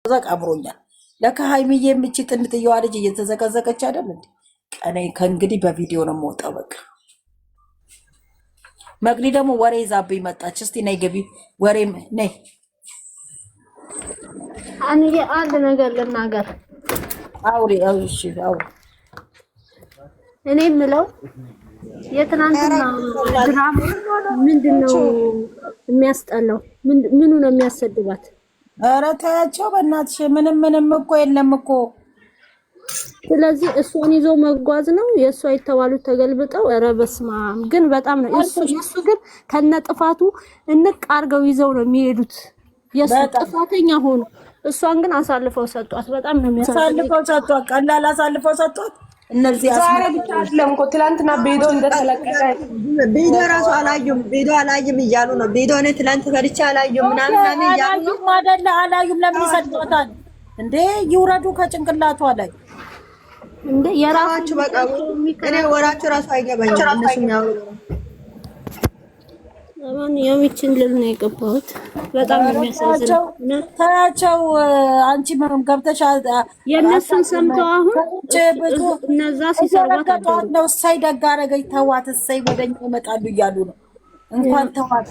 ዘቅ አብሮኛል። ለካ ሃይሚዬ የምቺ ጥንጥየዋ ልጅ እየተዘቀዘቀች አይደል እንዴ? ቀኔ ከእንግዲህ በቪዲዮ ነው የምወጣው። በቃ መቅዲ ደግሞ ወሬ ይዛብኝ መጣች። እስቲ ነይ ግቢ፣ ወሬም ነይ። አንዬ አንድ ነገር ልናገር። አውሪ። እሺ አውሪ። እኔ የምለው የትናንትና ድራማ ምንድነው የሚያስጠላው? ምኑ ነው የሚያሰድባት? ኧረ ተያቸው በእናትሽ። ምንም እኮ የለም እኮ። ስለዚህ እሷን ይዞ መጓዝ ነው የእሷ የተባሉት ተገልብጠው። ኧረ በስመ አብ። ግን በጣም ነው እሱ ግን ከነጥፋቱ እንቅ አድርገው ይዘው ነው የሚሄዱት። የእሱ ጥፋተኛ ሆኖ እሷን ግን አሳልፈው ሰጧት። በጣም ነው አሳልፈው ሰጧት። ቀላል አሳልፈው ሰጧት። እነዚህ ዛሬ ብቻ አይደለም እኮ ትላንትና ቪዲዮ እንደተለቀቀ ቪዲዮ ራሱ አላዩም እያሉ ነው። ቪዲዮ ነው ትላንት ፈርቻ አላዩም ምናምን እያሉ ነው። አይደለ አላዩም። ለምን ይሰጧታል እንዴ? ይውረዱ ከጭንቅላቷ ላይ እንዴ። የራሳችሁ በቃ እኔ ወራችሁ ራሱ አይገባኝም። እነሱ የሚያወሩ የሚችን ልል ነው የገባሁት። በጣም የሚያሳዝነው ታያቸው። አንቺ ምንም ገብተሽ የእነሱን ሰምተው አሁን እነዛ ሲሰርባት ነው። እሰይ ደግ አደረገች ተዋት፣ እሰይ ወደኛ ይመጣሉ እያሉ ነው። እንኳን ተዋት።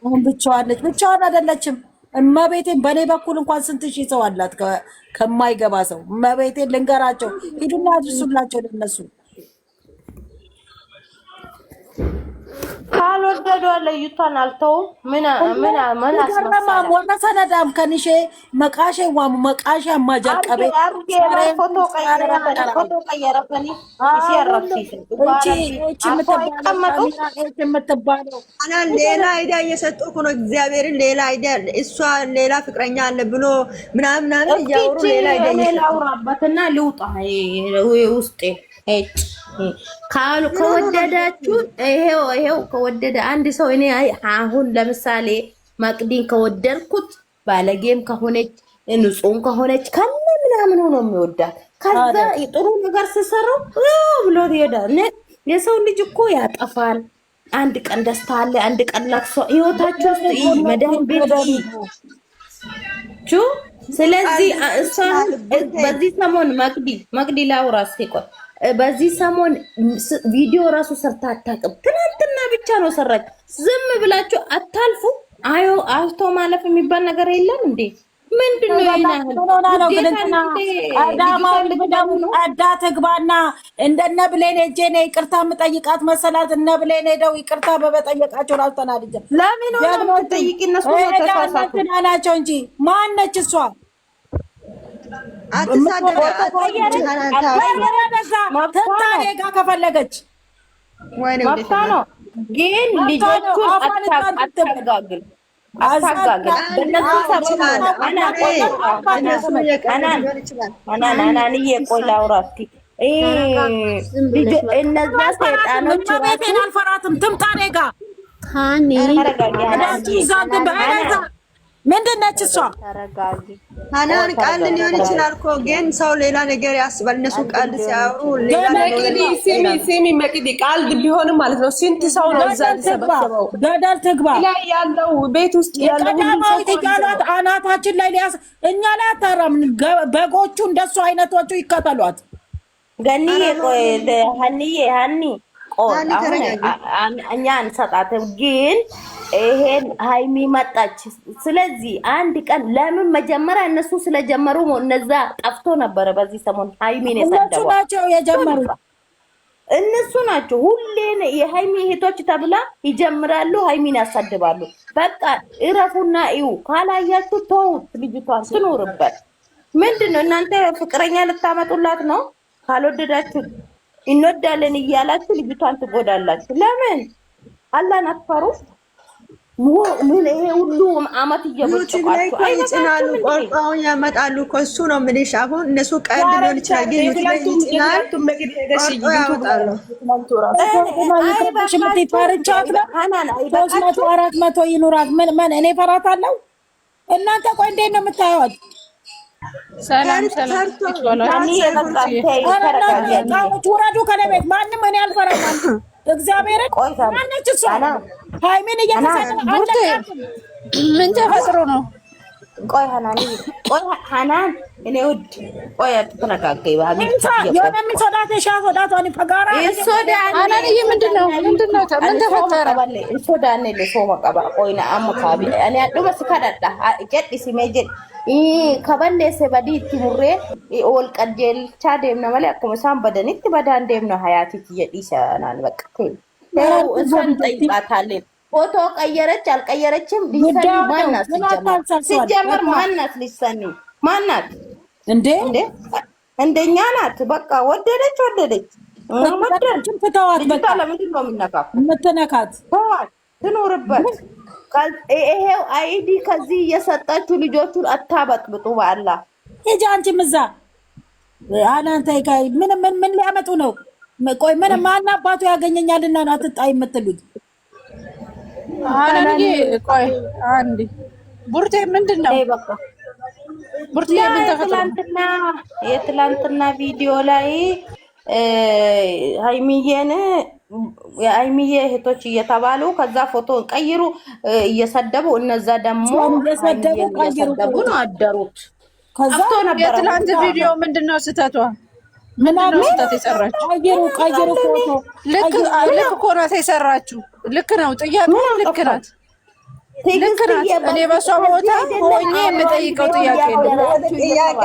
አሁን ብቻዋን አይደለችም። እመቤቴን በእኔ በኩል እንኳን ስንት ሺህ ሰው አላት ከማይገባ ሰው። እመቤቴን ልንገራቸው፣ ሂዱና አድርሱላቸው ለነሱ። ካልወደዱ ለይቷን አልተውም። ምን አስመሰለ ወረሰነዳም ከንሼ መቃሼ ዋሙ መቃሻ ማጃቀበ ፎቶ ቀየረፈኒ የምትባለው ሌላ አይዲያ እየሰጡ እኮ ነው። እግዚአብሔርን ሌላ አይዲያ እሷ ሌላ ፍቅረኛ አለ ብሎ ምናምን እያወሩ ሌላ አይዲያ ላውራበትና ልውጣ ውስጤ ከወደዳችሁ ይሄው ከወደደ አንድ ሰው እኔ አሁን ለምሳሌ መቅዲን ከወደድኩት ባለጌም ከሆነች ንጹም ከሆነች ከነ ምናምን ነው የሚወዳት። ከዛ ጥሩ ነገር ሲሰራው ብሎ ይሄዳል። የሰው ልጅ እኮ ያጠፋል። አንድ ቀን ደስታ አለ፣ አንድ ቀን ለቅሶ ህይወታችሁ ውስጥ መዳን ቤት ስለዚህ እሷ በዚህ ሰሞን መቅዲ ላውራ ሲቆይ በዚህ ሰሞን ቪዲዮ ራሱ ሰርታ አታውቅም። ትናንትና ብቻ ነው ሰራች። ዝም ብላችሁ አታልፉ። አውቶ ማለፍ የሚባል ነገር የለም እንዴ? ምንድነው አዳ ትግባና እንደነ ብሌን ሄጄ ነው ይቅርታ የምጠይቃት መሰላት። እነ ብሌን ሄደው ይቅርታ በመጠየቃቸው ራሱ ተናድጄ ለምን ነው ጠይቂ እነሱ ናቸው እንጂ ማነች እሷ? ትታኔጋ ከፈለገች መብቷ ነው። ግን ልጆቹ አታጋግል አናንዬ ቆይ ላውራት። እነዛ ሰይጣኖች አልፈራትም። ትምጣኔ ጋ ምንድን ነች እሷ? ሀናን ቀልድ ሊሆን ይችላል እኮ ግን ሰው ሌላ ነገር ያስባል። እነሱ ቀልድ ሲያወሩ ሌላ ነገር ሲሚ መቅዲ ቀልድ ቢሆንም ማለት ነው። ስንት ሰው ነው እዛ ተሰበሰበው? ገደል ትግባ ላይ ያለው ቤት ውስጥ ያለው ይጋሏት አናታችን ላይ ሊያስ እኛ ላይ አታራም። በጎቹ እንደሱ አይነቶቹ ይከተሏት። ገኒዬ ቆይ ሀኒ እኛ አንሰጣትም ግን ይሄን ሃይሚ መጣች። ስለዚህ አንድ ቀን ለምን መጀመሪያ እነሱ ስለጀመሩ እነዛ ጠፍቶ ነበረ። በዚህ ሰሞን ሃይሚን የሰደቡ ናቸው የጀመሩ እነሱ ናቸው። ሁሌ የሃይሚ እህቶች ተብላ ይጀምራሉ፣ ሃይሚን ያሳድባሉ። በቃ እረፉና እዩ። ካላያችሁ ተውት፣ ልጅቷን ትኖርበት። ምንድነው እናንተ ፍቅረኛ ልታመጡላት ነው? ካልወደዳችሁ እንወዳለን እያላችሁ ልጅቷን ትጎዳላችሁ። ለምን አላህን አትፈሩ? ምን ይሄ ሁሉ አመት እየበጨቃችሁ አይጭናሉ፣ ቆርጣውን ያመጣሉ እኮ እሱ ነው የምልሽ። አሁን እነሱ ቀልድ ሊሆን ይችላል ግን ይጭናል፣ ቆርጦ ያወጣሉ። አራት መቶ ይኑራት። ምን እኔ ፈራታለሁ? እናንተ ቆይ እንዴት ነው የምታዩት? ውረዱ ከእኔ ቤት ማንም። እኔ አልፈራም። እግዚአብሔርን ማነች እሷ? ሃይሚን እየተሰደበ ምን ተፈጥሮ ነው? ቆይ ሀናን ቆይ ሀናን እኔ ውድ ቆይ አትተረጋገይ ባቢ የሆነ የሚሶዳት ሻ ሶዳት ወኒ ፈጋራ ሀናንዬ ምንድነው ምን ተፈጠረ? ሶዳኔ ለሶማ ቀባ ቆይና አመካቢ እኔ አዱበ ስካዳዳ ጀዲ ሲሜጀል ከበሌሰ በዲቲ ሙሬ ኦል ቀጀል ቻዴም ነው ማለት አከመሳም በደንት በዳን ደም ነው ሀያቲ ይዲሻናል በቃ ነው እሷን ጠይቃታለን። ፎቶ ቀየረች አልቀየረችም ሊሰኒ ማናት ሲጀመር ማናት ሊሰኒ ማናት እንዴ እንደኛ ናት። በቃ ወደደች ወደደችም ፍታዋት። በቃ ለምንድን ነው የምትነካት? ተዋት ትኖርበት። ይሄው አይዲ ከዚህ እየሰጣችሁ ልጆቹን አታበጥብጡ። በአላህ ሂጂ አንቺም እዛ አናንተ ምን ሊያመጡ ነው? ቆይ ምን ማን አባቱ ያገኘኛልና ነው አትጣይ የምትሉት? አናንዬ ቆይ አንዴ ቡርቴ ምንድነው? ቡርቴ ምን ተፈጠረ? የትላንትና ቪዲዮ ላይ ሃይሚዬ እህቶች እየተባሉ ከዛ ፎቶ ቀይሩ እየሰደቡ እነዛ ደግሞ እየሰደቡ ነው አደሩት። ከዛ የትላንት ቪዲዮ ምንድነው ስተቷ? ምንድነው ስህተት የሰራችው? ቀይሩ ፎቶ ልክ እኮ ናት የሰራችው። ልክ ነው። ጥያቄው ልክ ናት። እኔ በሷ ቦታ ሆኜ የምጠይቀው ጥያቄ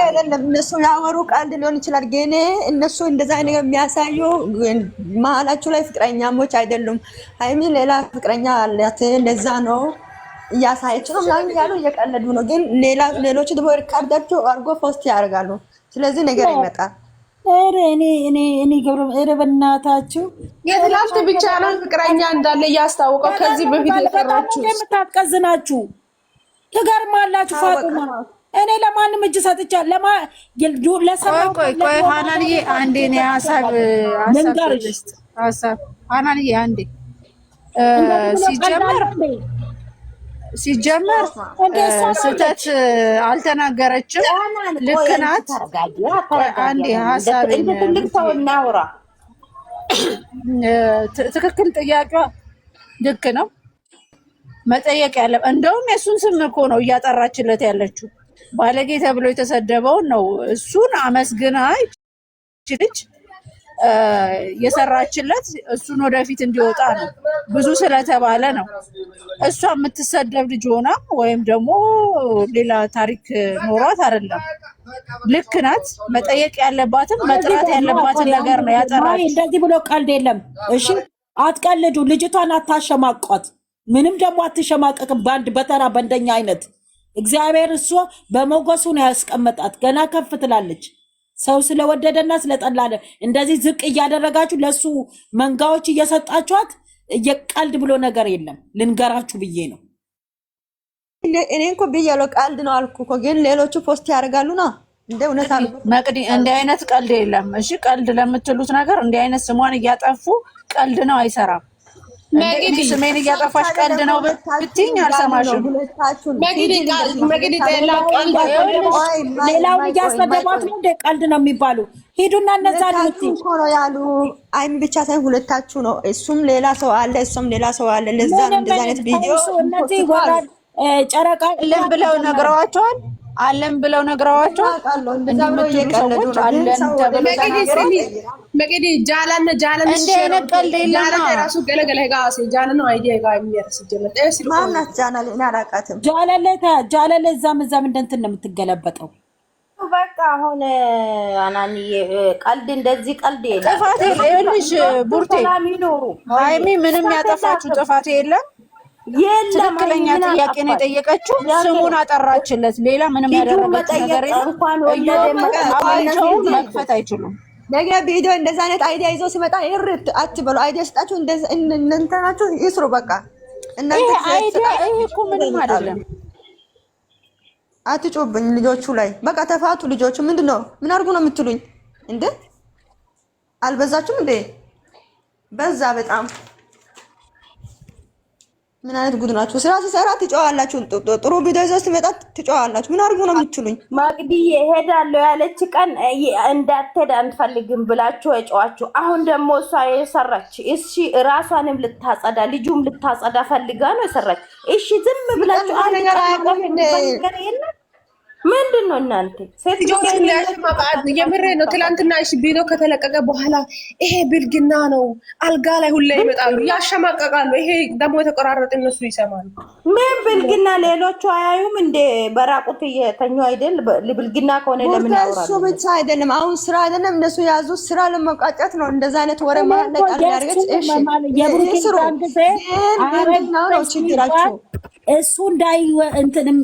አይደለም። እነሱ ያወሩ ቀልድ ሊሆን ይችላል፣ ግን እነሱ እንደዛ አይነት የሚያሳዩ መሀላቸው ላይ ፍቅረኛሞች አይደሉም። ሃይሚ ሌላ ፍቅረኛ አላት፣ ለዛ ነው እያሳየች ነው ምናምን ያሉ እየቀለዱ ነው። ግን ሌሎቹ ደግሞ ሪካርዳቸው አድርጎ ፖስት ያደርጋሉ። ስለዚህ ነገር ይመጣል። እኔ ገብረ በእናታችሁ የትላንት ብቻ ነው ፍቅረኛ እንዳለ እያስታወቀው ከዚህ በፊት የሰራችሁ የምታስቀዝናችሁ ትገርማላችሁ። ፋጡማ እኔ ለማንም እጅ ሰጥቻለሁ። ቆይ ሀናንዬ አንዴ እኔ ሀሳብ ሀናንዬ አንዴ ሲጀመር ስህተት አልተናገረችም። ልክ ናት። አንዴ ሀሳቤን ትክክል፣ ጥያቄዋ ልክ ነው። መጠየቅ ያለ እንደውም የእሱን ስም እኮ ነው እያጠራችለት ያለችው። ባለጌ ተብሎ የተሰደበውን ነው እሱን አመስግና ልጅ የሰራችለት እሱን ወደፊት እንዲወጣ ነው። ብዙ ስለተባለ ነው። እሷ የምትሰደብ ልጅ ሆና ወይም ደግሞ ሌላ ታሪክ ኖሯት አይደለም። ልክ ናት። መጠየቅ ያለባትም መጥራት ያለባትን ነገር ነው ያጠራች። እንደዚህ ብሎ ቀልድ የለም። እሺ አትቀልዱ። ልጅቷን አታሸማቋት። ምንም ደግሞ አትሸማቀቅም። በአንድ በተራ በእንደኛ አይነት እግዚአብሔር እሷ በሞገሱ ነው ያስቀመጣት። ገና ከፍ ትላለች። ሰው ስለወደደና ስለጠላለ እንደዚህ ዝቅ እያደረጋችሁ ለሱ መንጋዎች እየሰጣችኋት እየቀልድ ብሎ ነገር የለም። ልንገራችሁ ብዬ ነው። እኔ እኮ ብያለሁ ቀልድ ነው አልኩ እኮ፣ ግን ሌሎቹ ፖስት ያደርጋሉና እንደ እውነት አልኩ። መቅዲ እንዲህ አይነት ቀልድ የለም። እሺ ቀልድ ለምትሉት ነገር እንዲህ አይነት ስሟን እያጠፉ ቀልድ ነው አይሰራም። መቅዲ ስሜን እያጠፋሽ ቀልድ ነው ብትይኝ አልሰማሽም። ሌላውን እያስመደቧት ነው እንደ ቀልድ ነው የሚባሉ። ሂዱና እነዛ ነው ያሉ። አይም ብቻ ሳይሆን ሁለታችሁ ነው። እሱም ሌላ ሰው አለ፣ እሱም ሌላ ሰው አለ። ለዛ ነው እንደዛ አይነት ቪዲዮ እነዚህ ወራድ ጨረቃ አለም ብለው ነግረዋቸዋል። አለም ብለው ነግረዋቸዋል። እንደምትሉ ሰዎች አለን ተብሎ መቅዲ ጃላነ ራሱ ገለገለ ጋር ጃላነ ነው አይዲያ ጋር የሚያርስ ጀመረ ማናት ጃናለ እና አላቃተም። ጃላለ እዛም እንደንትን ነው የምትገለበጠው። በቃ አሁን አናኒ ቀልድ እንደዚህ ቀልድ የለም። ጥፋት የለሽ ቡርቴ ሃይሚ ምንም ያጠፋችሁ ጥፋት የለም። ትክክለኛ ጥያቄ ነው የጠየቀችው። ስሙን አጠራችለት። ሌላ ምንም ያደረገችው ነገር የለም። አባቸውን መክፈት አይችሉም። ነገ ቪዲዮ እንደዛ አይነት አይዲያ ይዞ ሲመጣ ይርት አትበሉ። አይዲያ ስጣችሁ እናንተ ናችሁ ይስሩ። በቃ እናንተ አይዲያ እኮ ምንም አይደለም። አትጮብኝ ልጆቹ ላይ በቃ ተፋቱ። ልጆቹ ምንድነው ምን አድርጉ ነው የምትሉኝ እንዴ? አልበዛችሁም እንዴ? በዛ በጣም ምን አይነት ጉድ ናችሁ? ስራ ሲሰራ ትጮዋላችሁ። ጥሩ ቪዲዮ ይዘው ሲመጣ ትጮዋላችሁ። ምን አድርጉ ነው የምትሉኝ? ማግዲዬ እሄዳለሁ ያለች ቀን እንዳትሄድ አንፈልግም ብላችሁ እጫዋችሁ። አሁን ደግሞ እሷ የሰራች እሺ፣ ራሷንም ልታጸዳ ልጁም ልታጸዳ ፈልጋ ነው የሰራች። እሺ ዝም ብላችሁ ምንድን ነው እናንተ ሴት ልጆች ያሸማቃሉ። የምሬ ነው። ትላንትና እሺ ቪዲዮ ከተለቀቀ በኋላ ይሄ ብልግና ነው፣ አልጋ ላይ ሁሌ ይመጣሉ፣ ያሸማቀቃሉ። ይሄ ደግሞ የተቆራረጠ እነሱ ይሰማሉ። ምን ብልግና? ሌሎቹ አያዩም እንደ በራቁት እየተኙ አይደል? ብልግና ከሆነ ለምን ያወራሉ? እሱ ብቻ አይደለም፣ አሁን ስራ አይደለም እነሱ የያዙት ስራ ለመቋጨት ነው። እንደዛ አይነት ወሬ ማለት ቃል ያርገች። እሺ ይስሩ፣ ግን ነው ችግራቸው። እሱ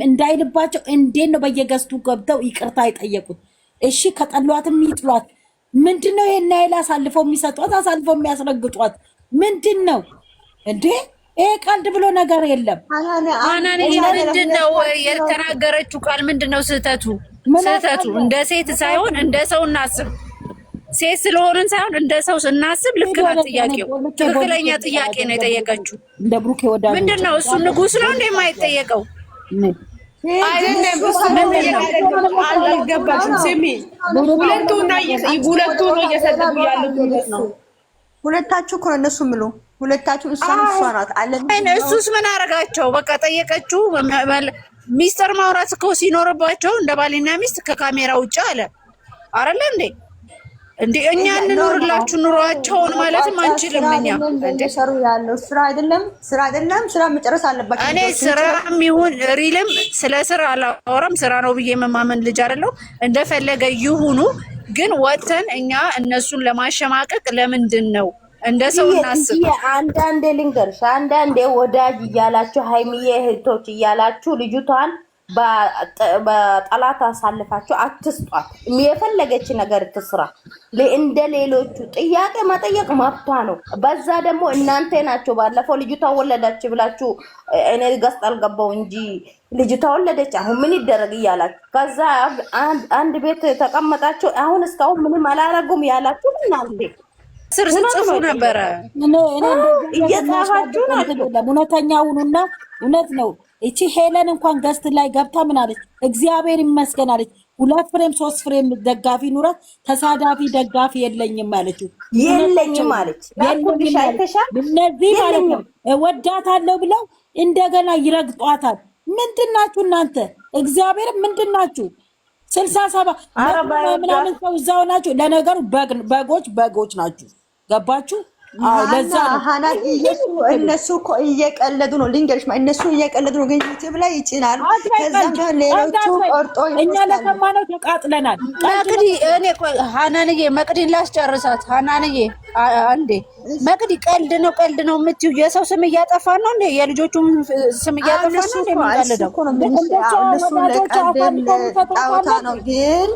እንዳይልባቸው እንዴት ነው በየገዝቱ ገብተው ይቅርታ የጠየቁት? እሺ ከጠሏትም ይጥሏት። ምንድን ነው ይሄን ያህል አሳልፈው የሚሰጧት አሳልፈው የሚያስረግጧት ምንድን ነው እንዴ? ይሄ ቀልድ ብሎ ነገር የለም። አናንዬ ምንድን ነው የተናገረችው ቃል? ምንድን ነው ስህተቱ? እንደ ሴት ሳይሆን እንደ ሰው እናስብ። ሴት ስለሆንን ሳይሆን እንደ ሰው ስናስብ ልክ ናት። ጥያቄው ትክክለኛ ጥያቄ ነው የጠየቀችው። እንደ ብሩክ ምንድን ነው እሱ ንጉስ ነው እንደ የማይጠየቀው አልገባችም። ስሚ ሁለቱ ነው እየሰደቡ ያሉት። ሁለታችሁ እኮ ነው እነሱ ምሉ ሁለታችሁ እሷን እሷራት አለ። እሱስ ምን አረጋቸው? በቃ ጠየቀችው። ሚስጥር ማውራት እኮ ሲኖርባቸው እንደ ባልና ሚስት ከካሜራ ውጭ አለ አይደለ እንዴ? እንዴ እኛ እንኖርላችሁ ኑሯቸውን ማለትም አንችልም። እኛ እንደሰሩ ያለው ስራ አይደለም ስራ መጨረስ አለባቸው። እኔ ስራም ይሁን ሪልም ስለ ስራ አላወራም። ስራ ነው ብዬ የምማመን ልጅ አይደለሁ። እንደፈለገ ይሁኑ፣ ግን ወተን እኛ እነሱን ለማሸማቀቅ ለምንድን ነው? እንደ ሰው እናስብ። አንዳንዴ ልንገርሽ፣ አንዳንዴ ወዳጅ እያላችሁ ሀይሚዬ እህቶች እያላችሁ ልጅቷን በጠላት አሳልፋችሁ አትስጧት። የፈለገች ነገር ትስራ። እንደ ሌሎቹ ጥያቄ መጠየቅ መብቷ ነው። በዛ ደግሞ እናንተ ናቸው ባለፈው ልጅቷ ወለደች ብላችሁ እኔ ገስት አልገባው እንጂ ልጅቷ ወለደች አሁን ምን ይደረግ እያላችሁ ከዛ አንድ ቤት ተቀመጣችሁ አሁን እስካሁን ምንም አላረጉም ያላችሁ እናንተ ስር ጽፉ ነበረ። እየጻፋችሁ ናቸው። እውነተኛ ሁኑና እውነት ነው። እቺ ሄለን እንኳን ገስት ላይ ገብታ ምን አለች? እግዚአብሔር ይመስገን አለች። 2 ፍሬም 3 ፍሬም ደጋፊ ኑራት፣ ተሳዳቢ ደጋፊ የለኝም አለችው። የለኝም አለች። እነዚህ ማለት ነው እወዳታለሁ ብለው እንደገና ይረግጧታል። ምንድናችሁ እናንተ? እግዚአብሔር ምንድናችሁ? 67 ምናምን ሰው እዛው ናችሁ። ለነገሩ በጎች ናችሁ። ገባችሁ? ለዛ እነሱ እኮ እየቀለዱ ነው። ልንገርሽ እነሱ እየቀለዱ ነው፣ ግን ዩቲዩብ ላይ ይጭናሉ። ከዛም ሌሎቹ ቆርጦ እኛ ለሰማነው ተቃጥለናል። መቅዲ እኔ ሀናንዬ መቅዲን ላስጨርሳት። ሀናንዬ አንዴ መቅዲ ቀልድ ነው የምትይው የሰው ስም እያጠፋ ነው እንዴ? የልጆቹም ስም እያጠፋ ነው እንዴ? የሚቀልደው እነሱ ለቀልድ ነው፣ ግን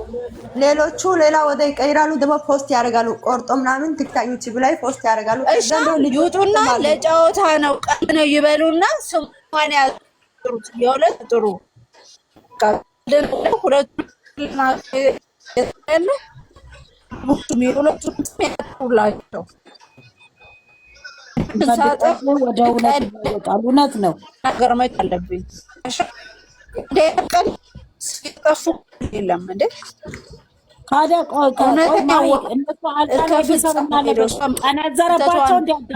ሌሎቹ ሌላ ወደ ይቀይራሉ። ደግሞ ፖስት ያደርጋሉ። ቆርጦ ምናምን ቲክታክ ዩቲዩብ ላይ ፖስት ያደርጋሉ። ይውጡና ለጨዋታ ነው ቀልድ ነው ይበሉና ስሟን ያጥሩት። የሁለት ጥሩ ሁለቱ ያጥሩላቸው። ወደ እውነት ነው ነገር መች አለብኝ ሲጠፉ የለም እንዴ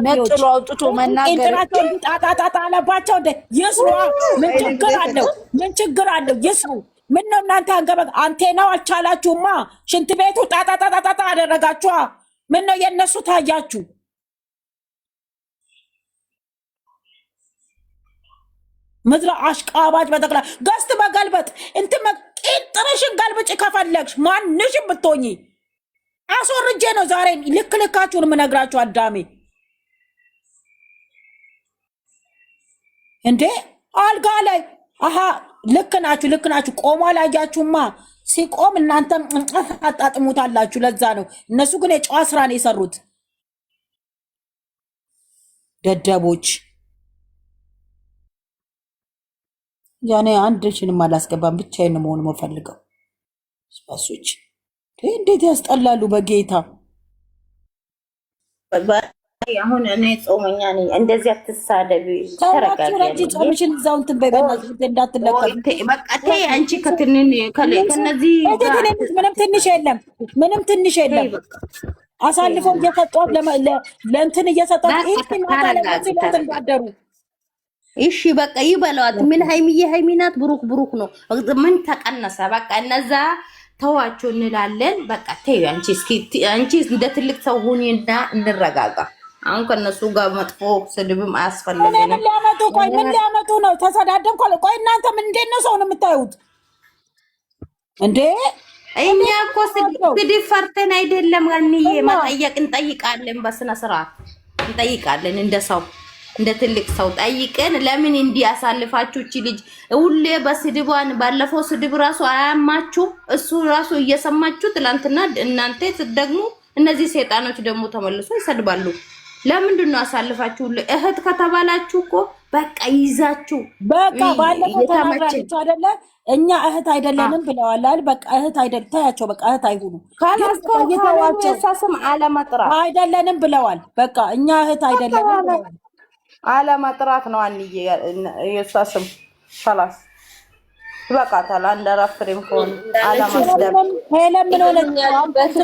ነጥሎ አውጥቶ መናገር አለባቸው። ይስሩ። ምን ችግር አለው? ይስሩ። ምን ነው እናንተ አንቴናው አልቻላችሁማ? ሽንት ቤቱ ጣጣጣጣጣ አደረጋችኋ። ምን ነው የእነሱ ታያችሁ? ምድረ አሽቃባጭ በጠቅላ ገስት በገልበጥ ጥርሽን ገልብጭ ከፈለግሽ ማንሽም ብትሆኚ አስወርጄ ነው ዛሬ ልክልካችሁን የምነግራችሁ። አዳሜ እንዴ አልጋ ላይ ልክ ናችሁ። ቆሞ አላያችሁማ? ሲቆም እናንተም አጣጥሙታላችሁ። ለዛ ነው እነሱ ግን የጨዋ ስራ ነው የሰሩት። ደደቦች። ያኔ አንድሽንም አላስገባም፣ ብቻዬን መሆን የምፈልገው። ስፓሶች እንዴት ያስጠላሉ! በጌታ አሁን እኔ ጾመኛ ነኝ። እንደዚህ አትሳደቢ። ተረጋጊ። ጾምሽን እዛው እንትን በይ። በእናትሽ እንዳትለቀቂ። በቃ ተይ አንቺ ከነዚህ ምንም ትንሽ የለም። አሳልፈው እየሰጧት ለእንትን እየሰጧት እንዳደሩ እሺ በቃ ይበሏት። ምን ሃይሚዬ ሃይሚናት ብሩክ ብሩክ ነው። ምን ተቀነሰ? በቃ እነዛ ተዋቸው እንላለን። በቃ ተይ አንቺ እስኪ አንቺ እንደ ትልቅ ሰው ሁኚና እንረጋጋ። አሁን ከነሱ ጋር መጥፎ ስድብም አያስፈልግም። ምን ሊያመጡ ቆይ ምን ሊያመጡ ነው? ተሰዳደብኩ። ቆይ እናንተ ምን እንዴት ነው ሰውን የምታዩት እንዴ? እኛ እኮ ስድብ ፈርተን አይደለም። ጋንዬ መጠየቅ እንጠይቃለን፣ በስነ ስርዓት እንጠይቃለን። እንደ ሰው እንደ ትልቅ ሰው ጠይቀን ለምን እንዲያሳልፋችሁ እቺ ልጅ ሁሌ በስድቧን ባለፈው ስድብ ራሱ አያማችሁ? እሱ ራሱ እየሰማችሁ ትላንትና እናንተ ስትደግሙ እነዚህ ሰይጣኖች ደግሞ ተመልሶ ይሰድባሉ። ለምንድን ነው አሳልፋችሁ? እህት ከተባላችሁ እኮ በቃ ይዛችሁ በቃ ባለፈው ተናግራችሁ አይደለ? እኛ እህት አይደለንም ብለዋል አይደል? በቃ እህት አይደል ታያቸው። በቃ እህት አይሁኑ ካላስተዋቸው እሳስም አለመጥራት አይደለንም ብለዋል። በቃ እኛ እህት አይደለንም ብለዋል። አለመጥራት ነው አንዬ የእሳስም خلاص ይበቃታል። አንድ አራፍሬም ከሆነ አለማስደብ ሄለን ምን ሆነች?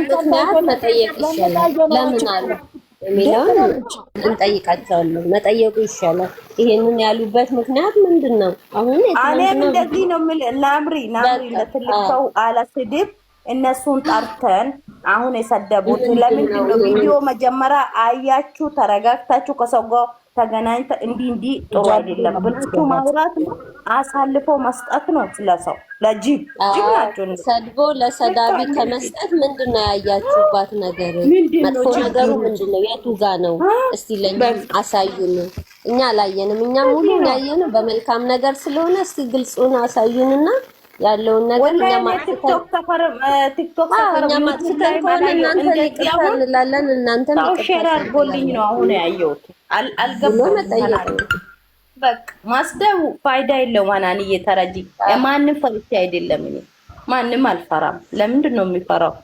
ምክንያት መጠየቅ ይሻላል። ለምን አሉ የሚለውን እንጠይቃቸዋለን። መጠየቁ ይሻላል። ይሄንን ያሉበት ምክንያት ምንድን ነው? አሁን እኔም እንደዚህ ነው የምልህ። ናምሪ ለትልቅ ሰው አለ ስድብ እነሱን ጠርተን አሁን የሰደቡት ለምንድን ነው? ቪዲዮ መጀመሪያ አያችሁ፣ ተረጋግታችሁ ከሰው ጋር ተገናኝተ እንዲህ ጥሩ አይደለም ብላችሁ ማውራት ነው። አሳልፎ መስጠት ነው ስለሰው ለጅብ ጅብ ናቸው። ሰድቦ ለሰዳቢ ከመስጠት ምንድነው ያያችሁባት ነገር? መጥፎ ነገሩ ምንድነው? የቱ ጋ ነው? እስቲ ለኛ አሳዩን። እኛ አላየንም። እኛ ሙሉ ያየነው በመልካም ነገር ስለሆነ እስቲ ግልጹን አሳዩንና ያለውን ነገር እኛ ማጥተን ቲክቶክ ከሆነ እናንተ ይቅርታ እንላለን። እናንተም ሼር አድርጎልኝ ነው አሁን ያየሁት። አልገባም መጠየቅ በቃ ማስደቡ ፋይዳ የለውም። ማናን እየተረጂ ማንም ፈርቼ አይደለም። እኔ ማንም አልፈራም። ለምንድን ነው የሚፈራው?